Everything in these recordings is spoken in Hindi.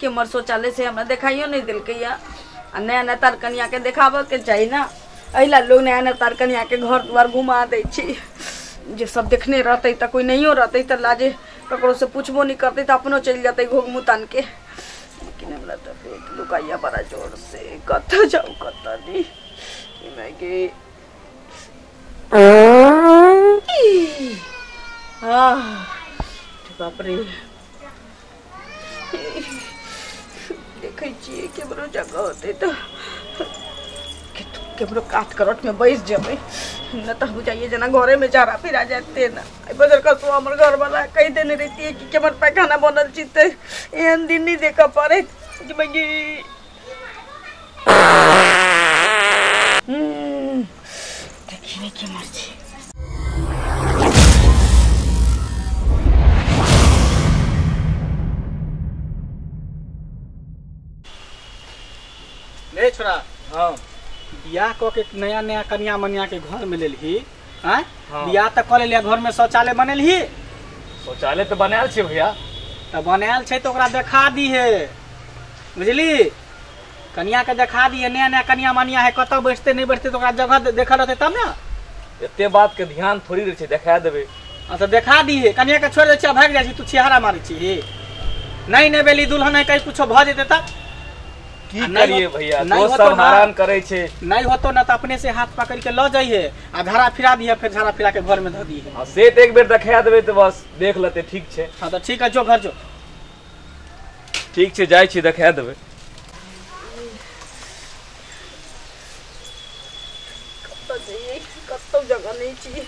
के मर शौचालय से हमरा देखाइयो नहीं दिल के या नया नया तार कनिया के देखाब के चाहिए ना। अहिला लोग नया नया तार कनिया के घर द्वार घुमा दे जे सब देखने रहते तो कोई नहीं रहते तो लाजे ककरो से पूछबो नहीं करते तो अपनो चल जाते घोग मुतान के। लेकिन हमरा तो पेट लुकाइया बड़ा जोर से कत जाऊ कत नहीं मैगी बाप रे देखे छिए केबरो जगह होते तो केबरो काट करट में बैस जबे न तो बुझाइए जना घरे में चारा फिरा जाते ना बजर का सो हमर घर वाला कह देने रहती है कि केमर पैखाना बनल चिते एहन दिन नहीं देखा पड़े कि मैगी देखिए के मर्जी ले छोरा। हाँ बियाह क के नया नया कन्या मनिया के घर में लेलही। हाँ बियाह तो कर लिया घर में शौचालय बनेलही। शौचालय तो बनायल छे भैया। तो बनायल छे तो ओकरा देखा दी है बुझली। कन्या के देखा दी है नया नया कन्या मनिया है कत बैठते नहीं बैठते तो ओकरा जगह देखा रहते तब ना। एते बात के ध्यान थोड़ी रहे छे देखा देबे। तो देखा दी है कन्या के छोड़ दे छ भाग जाई तू छिहारा मारे छी नहीं बेली दुल्हन है कहीं कुछ भ जेते त की करिए भैया दोस्त सब हैरान करे छे। नहीं होतो ना तो अपने से हाथ पकड़ के ल जाइए आ घरा फिरा दिए फिर झरा फिरा के घर में ध दी है। हां से एक बेर देखा देबे तो बस देख लेते ठीक छे। हां तो ठीक है जो घर जो ठीक छे जाय छी देखा देबे। कतो जगह नहीं छी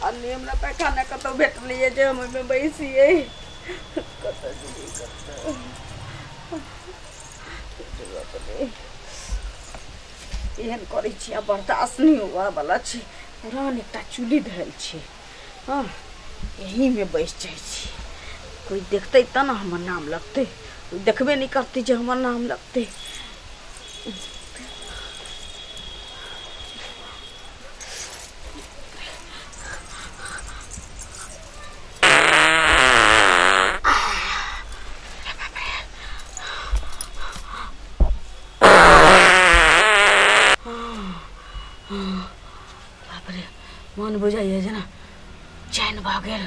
अन्य हमरा पैखाना कतो भेटलिए जे हम में बैसिए कतो जी कतो एहन करै छी बर्दाश्त नहीं हुआ वाला छी। पुरान एकटा चूल्ही धैल छी हाँ यही में बैस जाए छी कोई देखते त ना हमर नाम लगते कोई देखबे नहीं करते जे हमर नाम लगते। मन बुझाइए जना चैन भागे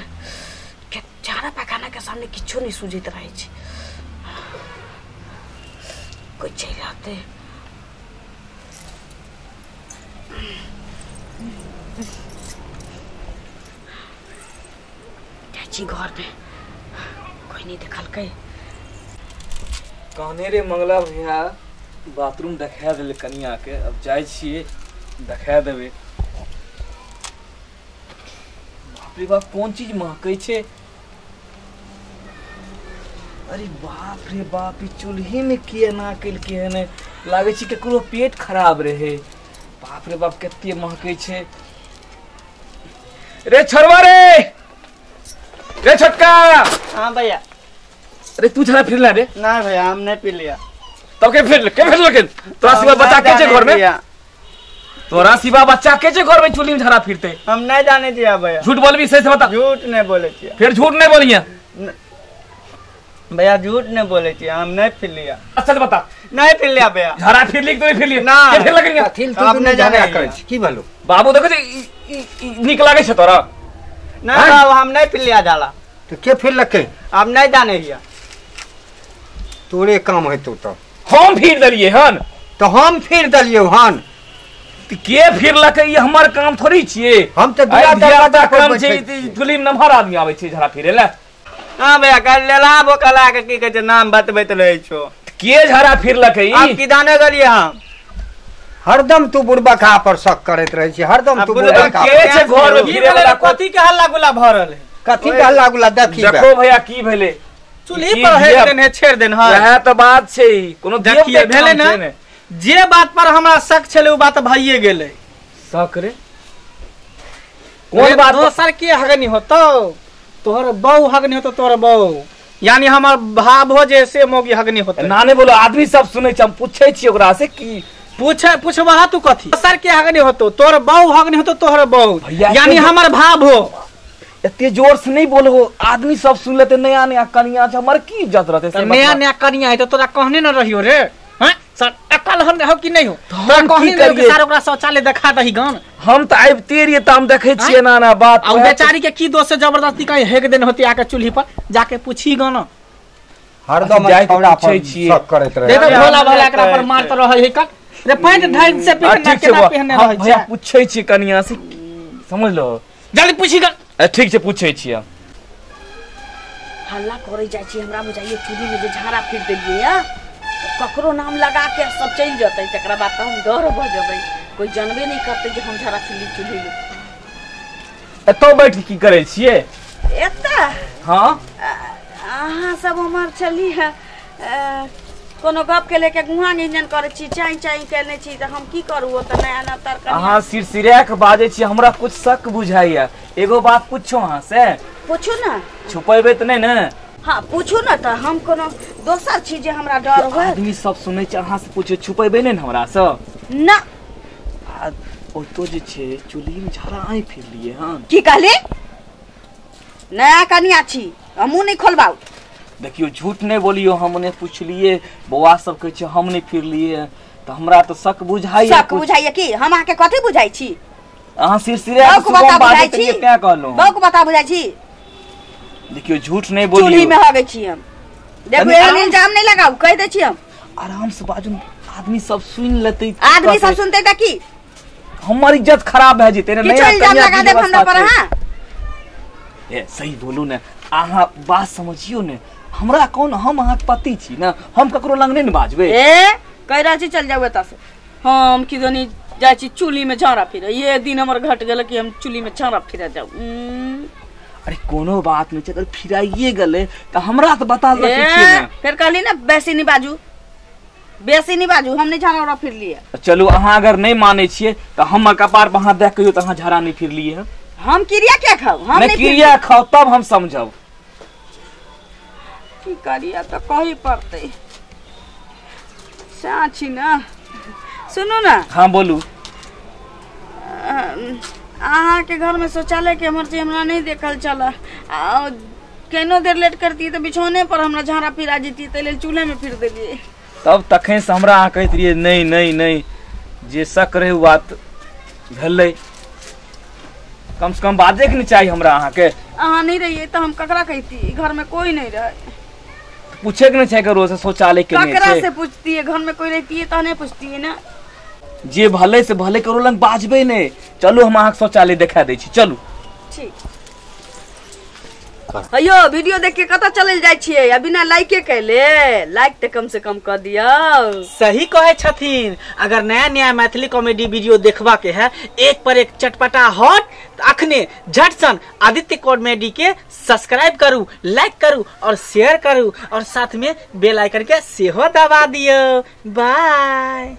के चारा पैखाना के सामने किच्छो नहीं सूझित रहे छे कोई चल आते चाची घर में कोई नहीं देखल के कहने रे मंगला भैया बाथरूम देखा दिल कनिया के अब जाय छिए देखा देबे। बाप रे बाप कौन चीज महकै छे। अरे बाप रे बाप ई चूल्ही में किए ना कल के ने लागे छी केकरो पेट खराब रहे। बाप रे बाप कते महकै छे। रे छरवा रे छोटका। हां भैया। अरे तू झरा फिरला रे। ना भैया हम नहीं पी लिया। तो के फिर लेकिन तोरा सिवा बच्चा के छे घर में। तोरा सिवा बच्चा के छे घर में चूल्ही में झरा फिरते। हम नहीं जाने दिया भैया। झूठ बोलबी सही से बता। झूठ नहीं बोले छी। फिर झूठ नहीं बोलिए भैया झूठ नहीं बोले छी हम नहीं पी लिया। सच बता। नहीं पी लिया भैया। झरा फिर लिख तो फिर लिया ना के फिर लगेंगे आप नहीं जाने करे की बोलो बाबू देखो जे निक लागे छे तोरा। नहीं बाबू हम नहीं पी लिया जाला। तो के फिर लके आप नहीं जाने हिया। तोरे काम है तो हम फिर दलिए हन तो हम फिर दलिए हन के फिर लके ये हमर काम थोड़ी छिए। हम तो दिया काम छे चूल्ही में नमहर आदमी आवे छे झरा फिरे ला। हां भैया कर लेला बोकला के की कहे नाम बतबैत रहे छो के झरा फिर लके आप की दाने गलिए हम हरदम तू बुढ़बा खा पर शक करत रहे छी हरदम तू बुढ़बा खा के छे घर में फिरे वाला कथि के हल्ला गुला भरल है कथि के हल्ला गुला देखी देखो भैया की भेले चूल्ही पर है देने छेड़ देन हां वह तो बात छे कोनो देखिए भेले ना जे बात पर हमरा शक छले उ बात भइए गेले। शक रे कोन बात दोसर के हगनी होतो तोहर बहू हगनी होतो तोहर बहू यानी हमर भाव हो जैसे मोगी हगनी होतो ना ने बोलो आदमी सब सुनै छ हम पूछै छी ओकरा से की पूछबा तू कथि दोसर के हगनी होतो तोहर बहू हगनी होतो तोहर बहू यानी हमर भाव हो इतने जोर से नहीं बोलो, आदमी सब सुन लेते। नया नया कनिया छै, हमारे की इज्जत रहते। तो नया नया कनिया है तो तोरा कहने न रहियो रे। हां सर अकल हन हो कि नहीं हो? तोरा कहने रे सारा ओकरा शौचालय देखा दही गान। हम तो आबते रहिए त हम देखे छिए ना ना बात। अब बेचारी के की दोस्त से जबरदस्ती कहीं हेक देन होती आके चूल्ही पर जाके पूछी गाना। हरदम जाय छौड़ा पूछै पर छिए। शक करैत रहे। देखो भोला भाला एकरा पर मारत रहल है कट रे पैंट ढाई से पहनना केना पहनने रहै भैया छै। पूछै छिए कनिया से, समझ लो। जल्दी पूछी ग। ठीक छै पूछै छिए। हल्ला करे जाइ छी, हमरा बुझाइए चूल्ही में जे झाड़ा फिर देलिए या तो ककरो नाम लगा के सब चल जतै, तकरा बाद हम डर भ जबै, कोई जानबे नहीं करते जे हम झाड़ा फिरली चूल्ही में। एतो बैठ के की करे छिए? एता हां अहाँ सब उमर चली है कोनो गप के लेके गुहा इंजन करे छी, चाय चाय करने छी, तो हम की करू? ओ त नया नया तरकारी। अहाँ सिरसिरा के बाजे छी, हमरा कुछ शक बुझाइया। एगो बात पूछो अहाँ से। पूछू ना। छुपेबे त नहीं न? हाँ पूछू ना, तो हम कोनो दोसर छी जे हमरा डर होय? आदमी सब सुनै छै, अहाँ से पूछे छुपेबे नहीं न हमरा से? ना। ओ तो जे छै चुल्ही में झाड़ा आइ फिरलिए हन। की कहली? नया कनिया छी, हमू नहीं खोलबाऊ। देखियो झूठ नहीं बोलियो, हमने पूछलिए बौआ सब कहे छै हम नहीं फिरलिए, तो हमरा तो शक बुझाइया। शक बुझाइया की? हम आके कथि बुझाइ छी? अहाँ सिरसिरा बौक बता बुझाइ छी, क्या कहलो? बौक बता बुझाइ छी। देखियो झूठ नहीं बोलियो। चूल्ही में हगे छी हम। देखो एहन इल्जाम नहीं लगाऊ, कह दे छी हम। आराम से बाजू, आदमी सब सुन लेते। आदमी सब सुनते त की हमारी इज्जत खराब है जेते। किछो इल्जाम लगा दे हमरा पर। हां ए सही बोलू ने, अहाँ बात समझियो ने। हमरा कौन, हम अहाँ के पति छी ना, हम ककरो लंग नहीं बाजबे। ए कह रहा छी चल जाऊ एता से। हम की जनी जाय छी चूल्ही में झाड़ा फिरे। ये दिन हमर घट गेल कि हम चूल्ही में झाड़ा फिरे जाऊ। अरे कोनो बात नहीं छै, अगर फिराइए गले तो हमरा तो बता सके छिए ना। फिर कहली ना बेसी नहीं बाजू, बेसी नहीं बाजू, हम नहीं झाड़ा फिर लिए। चलो अहाँ अगर नहीं माने छिए तो हम कपार पर हाथ देख कहियो तो अहाँ झाड़ा नहीं फिर लिए है। हम क्रिया क्या खाऊ? हम नहीं क्रिया खाओ तब हम समझब। की करिया तो कही पड़ते। साची ना सुनो ना। हाँ बोलू। अहाँ के घर में शौचालय के इमरजेंसी हमरा नहीं देखल चला। केनो देर लेट करती तो बिछौने पर हमरा झाड़ा फिरा जेती, ते लेल चूल्हे में फिर देलिए। तब तखन से हमरा अहाँ कहत रहिए नहीं नहीं नहीं, जे शक रहे बात भेलै। कम से कम बाजे के नहीं चाहिए हमरा अहाँ के। अहाँ नहीं रहिए तो हम ककरा कहती? घर में कोई नहीं रहे। पूछे के नहीं चाहिए करो से शौचालय के नहीं ककरा छै। से पूछती है? घर में कोई रहती है तो नहीं पूछती है ना। जे भले से भले करो लंग बाजबे नहीं। चलो हम अहाँ के शौचालय दिखा दै छी, चलू। ठीक। अयो वीडियो देख के कतऽ चलल जाइ छियै? अभी ना लाइके कैले, लाइक तो कम से कम कर दियो। सही कहे छथिन। अगर नया नया मैथिली कॉमेडी वीडियो देखबा के है, एक पर एक चटपटा हॉट, अखने झट सन आदित्य कॉमेडी के सब्सक्राइब करू, लाइक करू और शेयर करू, और साथ में बेल आइकन के सेहो दबा दियो। बाय।